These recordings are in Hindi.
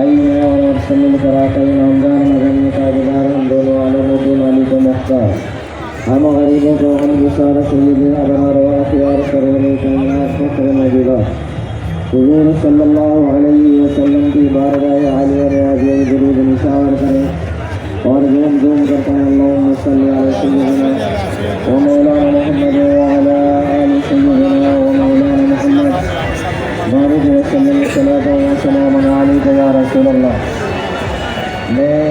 आइए और समिल कराकई नामदार मदनी ताजदार हम दोनों आलम उद्दीन अली को मुख्तार हम गरीबों को हम गुसार सैयदना बना रवा ख्यार सरवरे कायनात फख्र मौजूदा हुजूर सल्लल्लाहु अलैहि वसल्लम की बारगाह आलिया रियाज़ दुरूद निसार करें और झूम झूम करते हैं अल्लाहुम्मा सल्ली अला सय्यिदिना व मौलाना मुहम्मद व अला आलि सय्यिदिना व मौलाना मुहम्मद बारिक वसल्लम सल्लल्लाहु अलैहि वसल्लम अलैहि या रसूल अल्लाह। मैं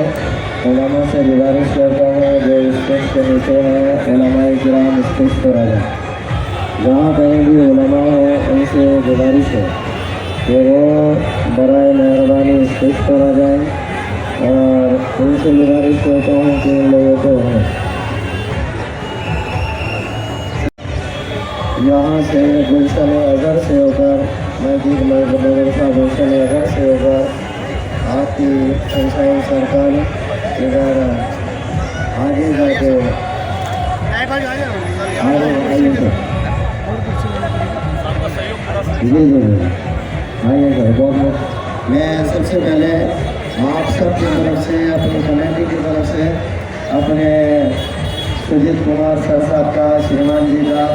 उलमा से गुजारिश करता हूँ जो स्टेज के नीचे हैं उलमाए किराम स्टेज पर आ जाए। जहाँ कहीं भी उलमा हो उनसे गुजारिश है कि वो बराए मेहरबानी स्टेज पर आ जाएँ और उनसे गुजारिश करता हूँ कि उन लोगों को यहाँ से गुलशन अजहर से होकर मस्जिद मदरसा गुलशन अजहर से होकर आपकी सनशाइन सरकार इधर आगे जाके आइए सर जी आइए सर बहुत मैं सबसे पहले आप सब की तरफ से अपनी कमेटी की तरफ से अपने सुजीत कुमार सर साहब का श्रीमान जी का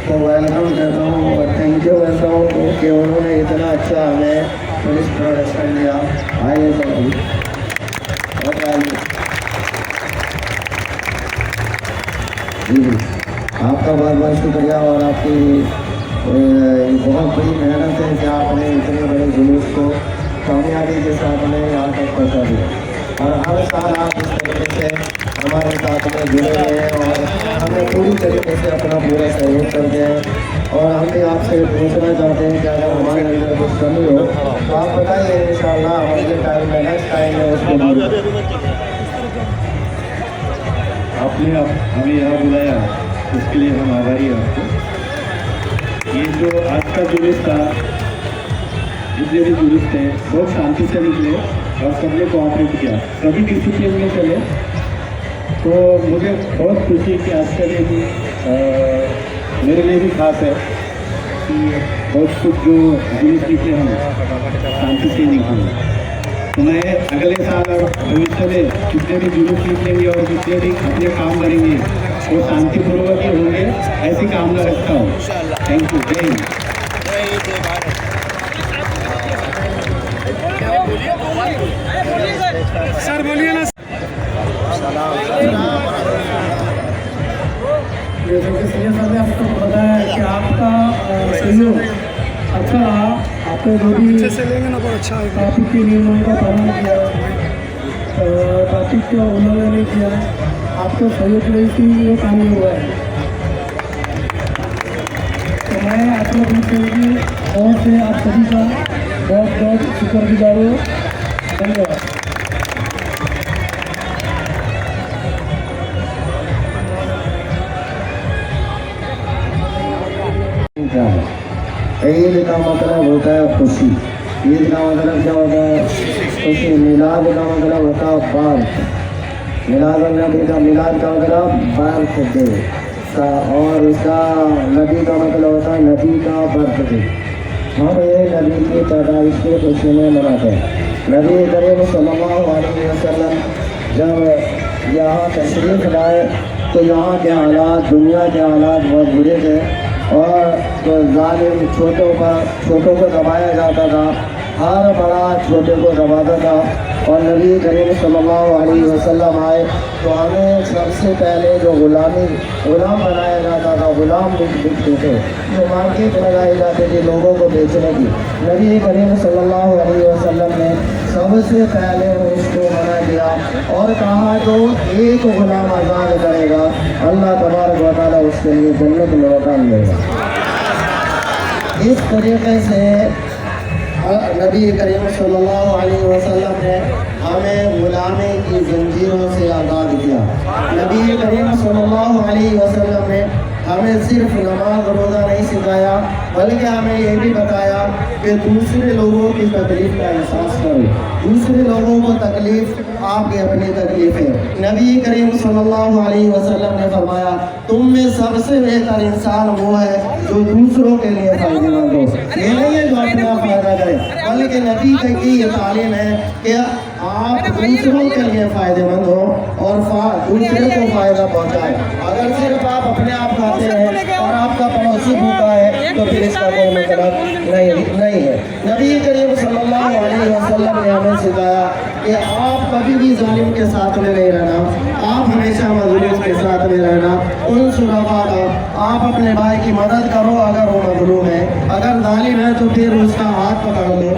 तो वेलकम करता हूँ और थैंक यू करता हूँ कि उन्होंने इतना अच्छा हमें पुलिस प्रोडक्शन दिया। आइए सर और आइए जी आपका बहुत बहुत शुक्रिया और आपकी बहुत बड़ी मेहनत है कि आपने इतने बड़े जुलूस को कामयाबी के साथ हमें यहाँ तक पहुँचा दिया और हर साल आप इस तरीके से हमारे साथ में जुड़े रहे हैं और हमें पूरी तरीके से अपना पूरा सहयोग करते हैं और हम भी आपसे पूछना चाहते हैं कि अगर हमारे अंदर कुछ कमी हो तो आप बताइए इंशाअल्लाह हमारे टाइम में नेक्स्ट टाइम में उसको आपने हमें यहाँ बुलाया उसके लिए हम आभारी हैं आपको। ये जो आज का जुलूस था जितने भी जुलूस थे बहुत शांति से निकले और सबने कोऑपरेट किया, सभी डिसिप्लिन में चले। तो मुझे बहुत खुशी कि आज का दिन मेरे लिए भी खास है कि बहुत कुछ जो जुलूस निकले हम शांति से निकले। तो मैं अगले साल और भविष्य में जितने भी जुलूस निकलेंगे और जितने भी अपने काम करेंगे वो शांतिपूर्वक ही होंगे, ऐसी कामना रखता हूँ। Thank you. जय हिंद। सर बोलिए ना। सीनियर साहब ने आपको बताया कि आपका सहयोग अच्छा रहा, आपने जो भी टॉपिक के निर्माण का पालन किया, टॉपिक का उल्लंघन नहीं किया, आपको सहयोग नहीं की वो काम नहीं हुआ है। तो मैं अपने दूसरे और से आप सभी का बहुत बहुत शुक्रगुजार हूँ। धन्यवाद। ईद का मतलब होता है खुशी। ईद का मतलब क्या होता है? खुशी। मिलाद का मतलब होता है बर्थ। मिलाद नबी का मिलाद का मतलब बर्थ डे और उसका नबी का मतलब होता है नबी का बर्थ डे। हम ये नबी की पैदाइश की खुशी में मनाते हैं। नबी करीम सल्लल्लाहु अलैहि वसल्लम जब यहाँ तशरीफ़ लाए तो यहाँ के हालात, दुनिया के हालात बहुत बुरे थे और तो जालिम छोटों को दबाया जाता था, हर बड़ा छोटे को दबाता था। और नबी करीम सल्लल्लाहु अलैहि वसल्लम आए तो हमें सबसे पहले जो गुलाम बनाया जाता था, गुलाम बिकते थे, जो मार्केट लगाई जाती थी लोगों को बेचने की। नबी करीम सल्लल्लाहु अलैहि वसल्लम ने सबसे पहले उसको मना किया और कहा तो एक गुलाम आज़ाद करेगा अल्लाह तबारक व तआला उसके लिए जन्नत में मकान देगा। इस तरीके से नबी करीम सल्लल्लाहु अलैहि वसल्लम ने हमें गुलामी की जंजीरों से आज़ाद किया। नबी करीम सल्लल्लाहु अलैहि वसल्लम ने हमें सिर्फ नमाज रोज़ा नहीं सिखाया, बल्कि हमें ये भी बताया कि दूसरे लोगों की तकलीफ़ का एहसास करो। दूसरे लोगों को तकलीफ़ आपकी अपनी तकलीफ़ है। नबी करीम सल्लल्लाहु अलैहि वसल्लम ने फरमाया, तुम में सबसे बेहतर इंसान वो है जो दूसरों के लिए फ़ायदेमंद हो। ये नहीं है जो अपना फ़ायदा करे, बल्कि नबी की ये तालीम है कि आप दूसरों के लिए फ़ायदेमंद हो और दूसरे को फ़ायदा पहुँचाए। अगर सिर्फ आप अपने आप खाते हैं और आपका पड़ोसी भूखा है तो फिर इसका कोई मतलब नहीं है। नबी करीम सल्लल्लाहु अलैहि वसल्लम ने हमें सिखाया कि आप कभी भी जालिम के साथ में नहीं रहना, आप हमेशा मज़लूम के साथ में रहना। उन सुरवा का आप अपने भाई की मदद करो अगर वो मज़लूम है, अगर जालिम है तो फिर उसका हाथ पकड़ लो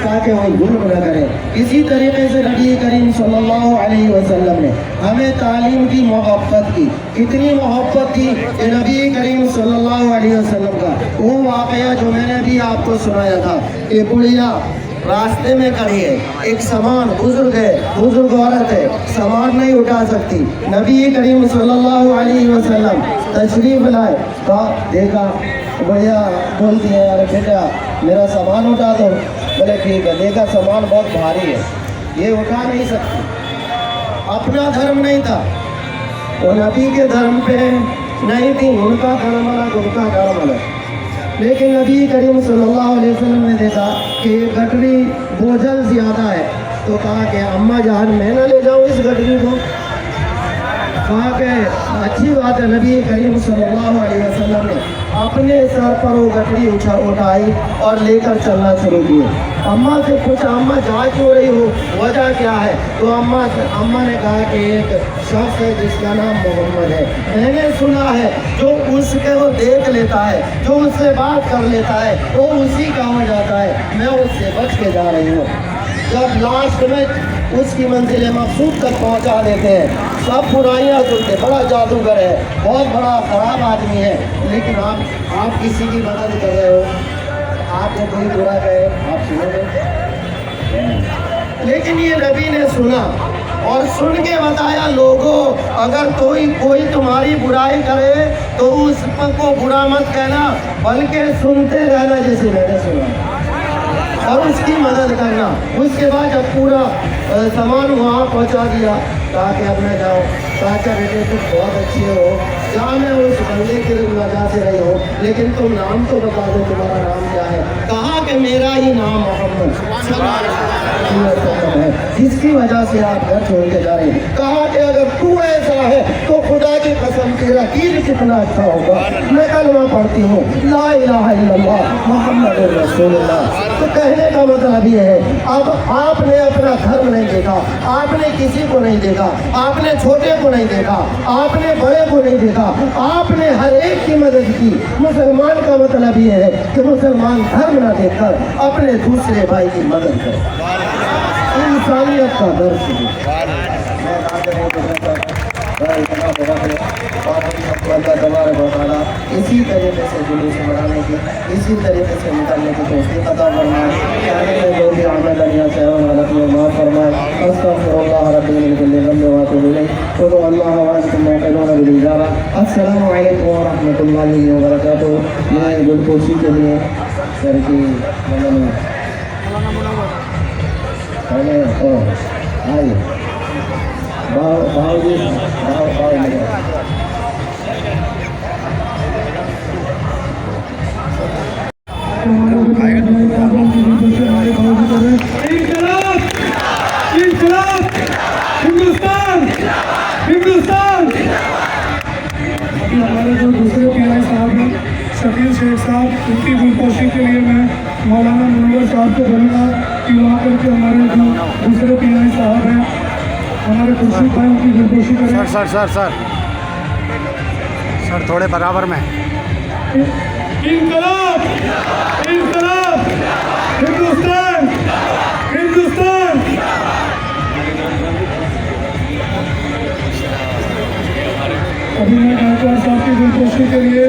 ताकि वो जुल्म न करे। इसी तरीके से नबी करीम सल्लल्लाहु अलैहि वसल्लम ने हमें तालीम की मोहब्बत की, इतनी मोहब्बत की कि नबी करीम सल्लल्लाहु अलैहि वसल्लम का वो वाक़या जो मैंने भी आपको सुनाया था कि बुढ़िया रास्ते में खड़ी है, एक सामान बुजुर्ग है, बुजुर्ग औरत है, सामान नहीं उठा सकती। नबी करीम सल्लल्लाहु अलैहि वसल्लम तशरीफ लाए तो देखा बढ़िया बोलती है, अरे बेटा मेरा सामान उठा दो। बोले ठीक है। देखा सामान बहुत भारी है, ये उठा नहीं सकती। अपना धर्म नहीं था, वो नबी के धर्म पे नहीं थी, उनका धर्म अलग उनका धर्म अलग। लेकिन नबी करीम सल्लल्लाहु अलैहि वसल्लम ने देखा कि गठरी बोझल ज़्यादा है तो कहा कि अम्मा जान मैं ना ले जाऊँ इस गठरी को। कहा कि अच्छी बात है। नबी करीम सल्लल्लाहु अलैहि वसल्लम ने अपने सर पर वो गठरी उठाई और लेकर चलना शुरू किया। अम्मा से पूछा, अम्मा जा क्यों रही हो, वजह क्या है? तो अम्मा ने कहा कि एक शख्स है जिसका नाम मोहम्मद है, मैंने सुना है जो उसके वो देख लेता है, जो उससे बात कर लेता है वो उसी का हो जाता है, मैं उससे बच के जा रही हूँ। जब लास्ट में उसकी मंजिल मकसूद तक पहुंचा देते हैं, सब बुराइयां सुनते, बड़ा जादूगर है, बहुत बड़ा ख़राब आदमी है, लेकिन आप किसी की मदद कर रहे हो, आपने कोई बुरा कहे आप सुनोगे। लेकिन ये नबी ने सुना और सुन के बताया, लोगों अगर कोई तुम्हारी बुराई करे तो उसको बुरा मत कहना, बल्कि सुनते रहना जैसे मैंने सुना और उसकी मदद करना। उसके बाद जब पूरा सामान वहाँ पहुँचा दिया ताकि अब मैं जाओ, चाचा बेटे तुम बहुत अच्छे हो, जहाँ मैं उस बंदे की वजह से रही हो, लेकिन तुम नाम तो बता दो तुम्हारा नाम क्या है। कहा कि मेरा ही नाम मोहम्मद है, जिसकी वजह से आप घर छोड़ के जा रहे हैं। कहा कि अगर तू ऐसा है तो खुदा की कसम तेरा दीन कितना अच्छा होगा। मैं कलमा पढ़ती हूँ, ला इलाहा इल्लल्लाह मुहम्मद रसूलुल्लाह। तो कहने का मतलब ये है, अब आपने अपना धर्म नहीं देखा, आपने किसी को नहीं देखा, आपने छोटे को नहीं देखा, आपने बड़े को नहीं देखा, आपने हर एक की मदद की। मुसलमान का मतलब ये है कि मुसलमान धर्म ना देखकर अपने दूसरे भाई की मदद करे, इंसानियत का दर्श इसी तरीके से जुलूस मनाने की, इसी तरीके से निकलने की तौफीक अता फरमाए। जो भी आमद दुनिया से हालत में माफ़ फरमाए। अस्तगफिरुल्लाह रब्बिल ज़म्बि व अतूबु इलैह। तो अल्लाह व अंतुम मुक़िनून बिल इजारा। अस्सलामु अलैकुम व रहमतुल्लाहि व बरकातुहू। मैं गुलपोशी के लिए सर की आइए भाव जी हिंदुस्तान हिंदुस्तान। अभी हमारे जो दूसरे पीआई साहब हैं शकील शेख साहब, उनकी गुलपोशी के लिए मैं मौलाना मुनव्वर साहब को बोलूँगा कि वहाँ करके हमारे जो दूसरे पीआई साहब हैं हमारे खुर्शीद भाई उनकी गुलपोशी करें। सर थोड़े बराबर में। इंकलाब इंकलाब हिंदुस्तान हिंदुस्तान। अभी मैं गायकवाड़ साहब की गुलपोशी के लिए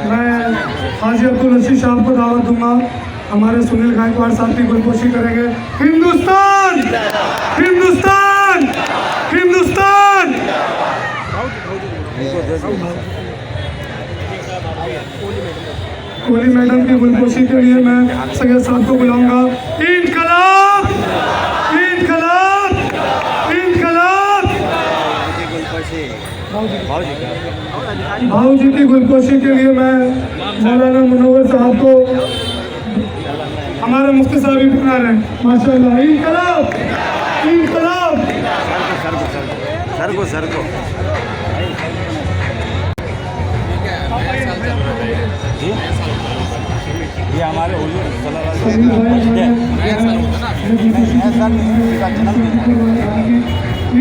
मैं हाजी अब्दुल रशीद साहब को दावत दूंगा। हमारे सुनील गायकवाड़ साहब की गुलपोशी करेंगे। हिंदुस्तान हिंदुस्तान हिंदुस्तान। कोहली मैडम की गुलपोशी के लिए मैं सैयद साहब को बुलाऊंगा। इनकलाब इनकलाब इनकलाब। भाऊ जी की गुलपोशी के लिए मैं मौलाना मुनव्वर साहब को, हमारे मुफ्ती साहब भी बना रहे हैं माशाल्लाह। इनकलाब इनकलाब। सर को ये हमारे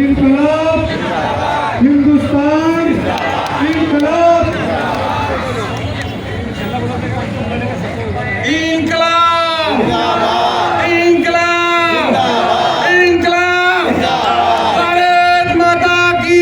इनकलाब हिंदुस्तान इनकलाब इनकलाब इनकलाब इनकलाब। भारत माता की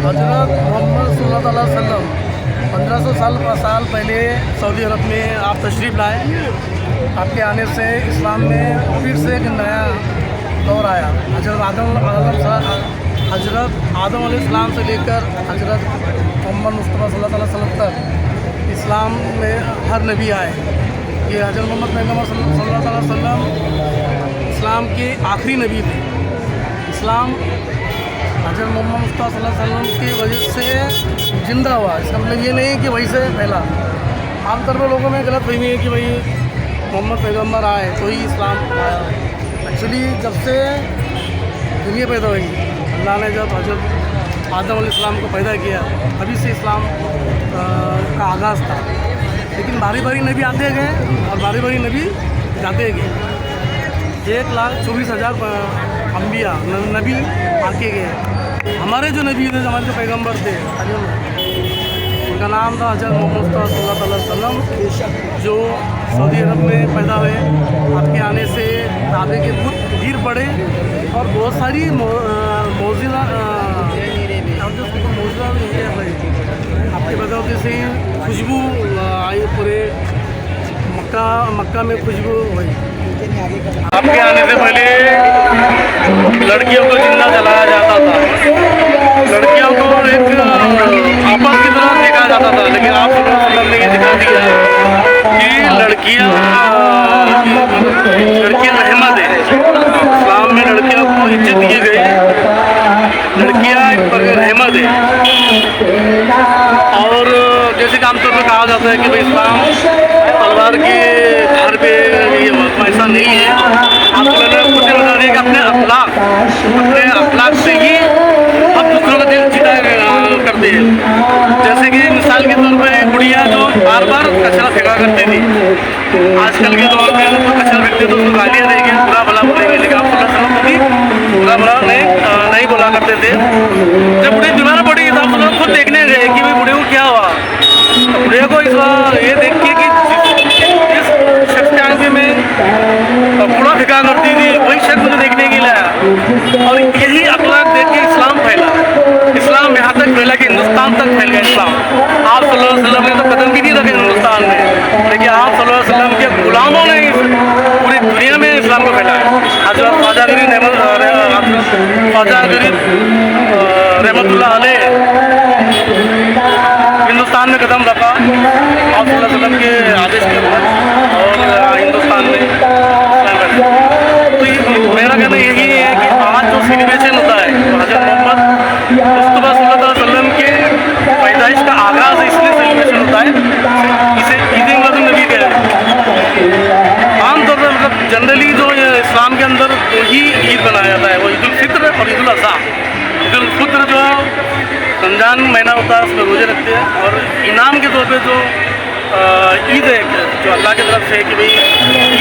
हज़रत मोहम्मद सल्लल्लाहु अलैहि वसल्लम 1500 साल पहले सऊदी अरब में आप तशरीफ़ लाए। आपके आने से इस्लाम में फिर से एक नया दौर आया। हज़रत आदम अलैहिस्सलाम से लेकर हज़रत मोहम्मद मुस्तफ़ा सल्लल्लाहु अलैहि वसल्लम तक इस्लाम में हर नबी आए। ये हज़रत मोहम्मद पैगम्बर सल्लल्लाहु अलैहि वसल्लम इस्लाम के आखिरी नबी थे। इस्लाम हज़रत मोहम्मद मुस्तफ़ा सल्लल्लाहु अलैहि वसल्लम की वजह से ज़िंदा हुआ। इसका मतलब ये नहीं है कि वही से फैला। आमतौर पर लोगों में गलत फहमी है कि भाई मोहम्मद पैगम्बर आए तो ही इस्लाम आया। एक्चुअली जब से दुनिया पैदा हुई, अल्लाह ने जब हज़रत आदम अलैहिस्सलाम को पैदा किया तभी से इस्लाम का आगाज़ था। लेकिन बारी बारी नबी आते गए और बारी बारी नबी जाते गए। 1,24,000 अम्बिया नबी आके गए। हमारे जो नबी थे, हमारे जो पैगंबर थे, उनका नाम था हज़रत मोहम्मद मुस्तफ़ा सल्लल्लाहु अलैहि वसल्लम, जो सऊदी अरब में पैदा हुए। आपके आने से काबे के बुत गिर पड़े और बहुत सारी मौजिज़ा आपके बदौलत से खुशबू आई पूरे मक्का में खुशबू हुई। आपके आने से पहले लड़कियों को जिंदा जलाया जाता था। लड़कियों को एक आपस की तरह देखा जाता था। लेकिन आप ने ये दिखा दिया कि लड़कियां रहमत है। इस्लाम में लड़कियों को इज्जत दी गई। लड़कियां एक रहमत है। और जैसे कि आमतौर पर कहा जाता है कि भाई इस्लाम तलवार के घर पे ये ऐसा नहीं है। आपको कुछ बता दें कि अपने अखलाक से ही हम दूसरों का दिल जीता करते हैं। जैसे कि मिसाल के तौर पर बुढ़िया जो बार बार कचरा फेंका करती थी, आजकल के दौर में तो कचरा फेंकते तो उसको गालियाँ देंगे, बुरा भला बोलेंगे। लेकिन आप कभी बुरा भला नहीं बोला करते थे। जब बुढ़ी बीमार पड़ी तो आप लोग खुद देखने गए कि भाई बुढ़े को क्या हुआ। तो बुढ़े को इस बार ये देख के कि इस शख्स के आगे में कूड़ा फेंका करती थी, वही शख्स मुझे देखने के लिए आया। और यही अखलाक देख के इस्लाम फैला। इस्लाम यहाँ तक फैला कि हिंदुस्तान तक फैल गया इस्लाम। आप सल्लल्लाहु अलैहि वसल्लम ने तो कदम भी नहीं रखे हिंदुस्तान में, लेकिन आप सल्लल्लाहु अलैहि वसल्लम के गुलामों ने पूरी दुनिया में इस्लाम को फैलाया। हज़रत ख्वाजा गरीब रहमतुल्लाह अलैह हिंदुस्तान में कदम रखा आप सल्लल्लाहु अलैहि वसल्लम के आदेश के ऊपर, और हिंदुस्तान में तो मेरा कहना यही है कि आज जो सेलिब्रेशन होता है हज़रत मोहम्मद मुस्तफ़ा सल्लल्लाहु अलैहि वसल्लम के पैदाइश का आगाज़ इसलिए सेलिब्रेशन होता है। इसे ईद-ए-मिलादुन नबी कहते हैं। अंदर दो ही ईद मनाया जाता है, वो ईद उल फित्र और ईद उल अज़हा। ईद उल फित्र जो रमज़ान महीना होता है उसमें रोजे रखते हैं, और इनाम के तौर पे जो ईद है जो अल्लाह की तरफ से कि भाई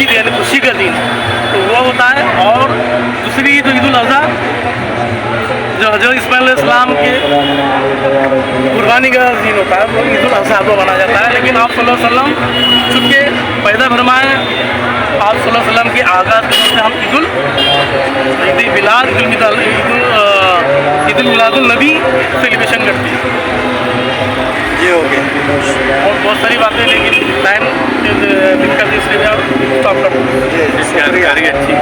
ईद यानी खुशी का दिन, तो वो होता है। और दूसरी ईद ईद उल अज़हा जो हज़रत इस्माइल इस्लाम के कुर्बानी का दिन होता है, वो ईद उल अज़हा को मनाया जाता है। लेकिन आप सल्लल्लाहु अलैहि वसल्लम चूँकि पैदा फरमाए, आप सल्लल्लाहु अलैहि वसल्लम के आगाज़ से हम ईद उल मिलाद ईद उल मिलादुल नबी सेलिब्रेशन करते हैं। ये हो गया और बहुत सारी बातें, लेकिन टाइम दिक्कत इसलिए मैं स्टॉप कर जानकारी अच्छी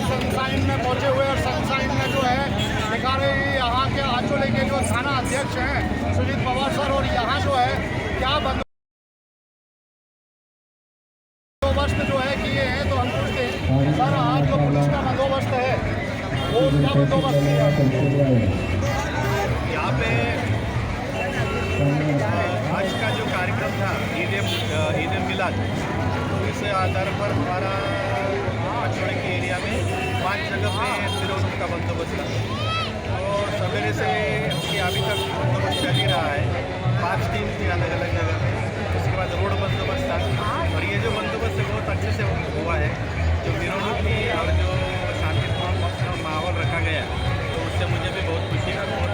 सनसाइन में पहुंचे हुए, और सनसाइन में जो है दिखा रहे हैं यहाँ के आंचोले के जो थाना अध्यक्ष हैं सुजीत पवार सर, और यहाँ जो है क्या बंदोबस्त जो है किए हैं। तो हम पूछते हैं सर, आज जो पुलिस का बंदोबस्त है वो क्या बंदोबस्त किया यहाँ पे? आज का जो कार्यक्रम था ईद मिलाद, इस आधार पर हमारा आंचोले के एरिया में 5 जगह पे सिरों का बंदोबस्त था, और सवेरे से अभी तक बंदोबस्त चल ही रहा है। 5 टीम थी अलग अलग जगह पे। उसके बाद रोड बंदोबस्त था, और ये जो बंदोबस्त है बहुत अच्छे से हुआ है। जो विरोध थी और जो शांतिपूर्ण माहौल रखा गया, तो उससे मुझे भी बहुत खुशी है। बहुत